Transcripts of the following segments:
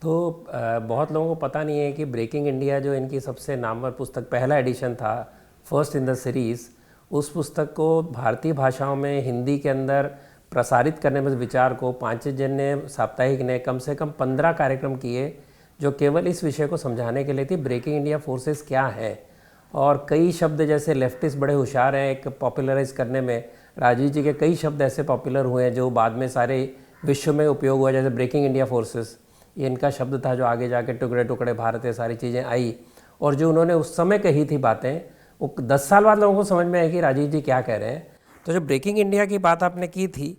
बहुत लोगों को पता नहीं है कि ब्रेकिंग इंडिया जो इनकी सबसे नामवर पुस्तक, पहला एडिशन था, फर्स्ट इन द सीरीज़, उस पुस्तक को भारतीय भाषाओं में हिंदी के अंदर प्रसारित करने में विचार को पांचजन ने, साप्ताहिक ने कम से कम 15 कार्यक्रम किए जो केवल इस विषय को समझाने के लिए थी, ब्रेकिंग इंडिया फोर्सेस क्या है। और कई शब्द जैसे लेफ्टिस्ट बड़े होशियार हैं एक पॉपुलराइज करने में, राजीव जी के कई शब्द ऐसे पॉपुलर हुए हैं जो बाद में सारे विश्व में उपयोग हुआ, जैसे ब्रेकिंग इंडिया फोर्सेस, ये इनका शब्द था जो आगे जाके टुकड़े टुकड़े भारत, ये सारी चीज़ें आई। और जो उन्होंने उस समय कही थी बातें, वो 10 साल बाद लोगों को समझ में आई कि राजीव जी क्या कह रहे हैं। तो जो ब्रेकिंग इंडिया की बात आपने की थी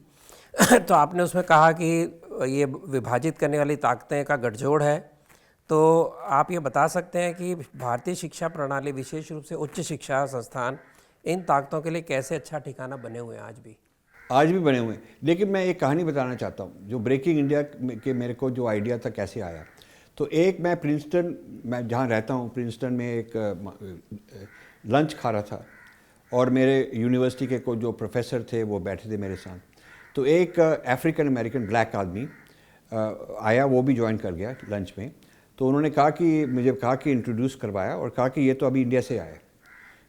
तो आपने उसमें कहा कि ये विभाजित करने वाली ताकतें का गठजोड़ है। तो आप ये बता सकते हैं कि भारतीय शिक्षा प्रणाली, विशेष रूप से उच्च शिक्षा संस्थान, इन ताकतों के लिए कैसे अच्छा ठिकाना बने हुए हैं आज भी बने हुए हैं। लेकिन मैं एक कहानी बताना चाहता हूँ जो ब्रेकिंग इंडिया के मेरे को जो आइडिया था कैसे आया। तो एक मैं प्रिंसटन, मैं जहाँ रहता हूँ प्रिंसटन में एक लंच खा रहा था और मेरे यूनिवर्सिटी के जो प्रोफेसर थे वो बैठे थे मेरे साथ। तो एक अफ्रीकन अमेरिकन ब्लैक आदमी आया, वो भी ज्वाइन कर गया लंच में। तो उन्होंने कहा कि मुझे कहा कि इंट्रोड्यूस करवाया और कहा कि ये तो अभी इंडिया से आया,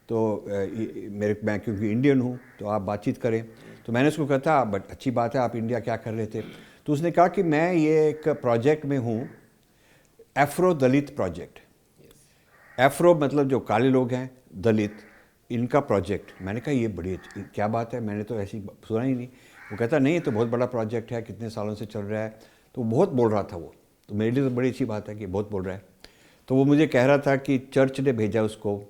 तो मैं क्योंकि इंडियन हूँ तो आप बातचीत करें। तो मैंने उसको कहा था बट अच्छी बात है, आप इंडिया क्या कर रहे थे। तो उसने कहा कि मैं ये एक प्रोजेक्ट में हूँ, एफ्रो दलित प्रोजेक्ट। एफ्रो मतलब जो काले लोग हैं, दलित, इनका प्रोजेक्ट। मैंने कहा ये बड़ी क्या बात है, मैंने तो ऐसी सुना ही नहीं। वो कहता नहीं, तो बहुत बड़ा प्रोजेक्ट है, कितने सालों से चल रहा है। तो बहुत बोल रहा था वो, तो मेरे लिए तो बड़ी अच्छी बात है कि बहुत बोल रहा है। तो वो मुझे कह रहा था कि चर्च ने भेजा उसको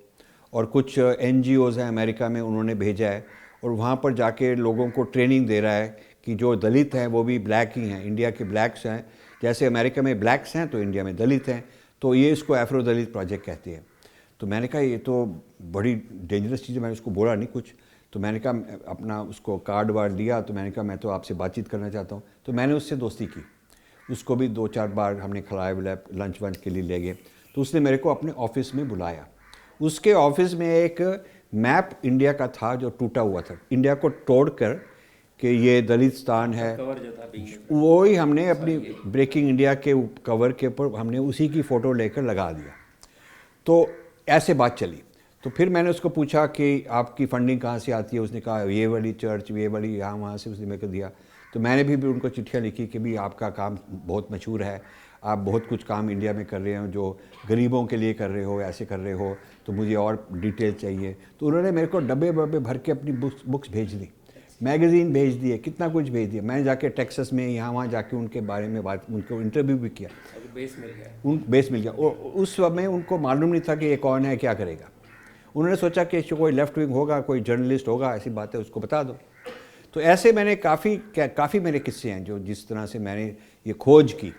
और कुछ NGOs हैं अमेरिका में, उन्होंने भेजा है और वहाँ पर जाके लोगों को ट्रेनिंग दे रहा है कि जो दलित हैं वो भी ब्लैक ही हैं, इंडिया के ब्लैक्स हैं, जैसे अमेरिका में ब्लैक्स हैं तो इंडिया में दलित हैं। तो ये इसको एफ्रो दलित प्रोजेक्ट कहते हैं। तो मैंने कहा ये तो बड़ी डेंजरस चीज़ है। मैंने उसको बोला नहीं कुछ, तो मैंने कहा अपना उसको कार्ड वार्ड दिया। तो मैंने कहा मैं तो आपसे बातचीत करना चाहता हूँ। तो मैंने उससे दोस्ती की, उसको भी 2-4 बार हमने खिलाया बुलाया, लंच वंच के लिए ले गए। तो उसने मेरे को अपने ऑफिस में बुलाया। उसके ऑफिस में एक मैप इंडिया का था जो टूटा हुआ था, इंडिया को तोड़कर कि ये दलित स्थान है, वो ही हमने अपनी ब्रेकिंग इंडिया के कवर के ऊपर हमने उसी की फ़ोटो लेकर लगा दिया। तो ऐसे बात चली। तो फिर मैंने उसको पूछा कि आपकी फंडिंग कहाँ से आती है। उसने कहा ये वाली चर्च, ये वाली यहाँ वहाँ से, उसने मेरे को दिया। तो मैंने भी उनको चिट्ठियाँ लिखी कि भी आपका काम बहुत मशहूर है, आप बहुत कुछ काम इंडिया में कर रहे हो, जो गरीबों के लिए कर रहे हो, ऐसे कर रहे हो, तो मुझे और डिटेल चाहिए। तो उन्होंने मेरे को डब्बे वब्बे भर के अपनी बुक्स भेज दी, मैगज़ीन भेज दिए, कितना कुछ भेज दिया। मैंने जाके टेक्सास में यहाँ वहाँ जाके उनके बारे में बात, उनको इंटरव्यू भी किया। बेस मिल गया। और उस समय उनको मालूम नहीं था कि ये कौन है, क्या करेगा। उन्होंने सोचा कि कोई लेफ्ट विंग होगा, कोई जर्नलिस्ट होगा, ऐसी बात है, उसको बता दो। तो ऐसे मैंने काफ़ी मेरे किस्से हैं जो जिस तरह से मैंने ये खोज की।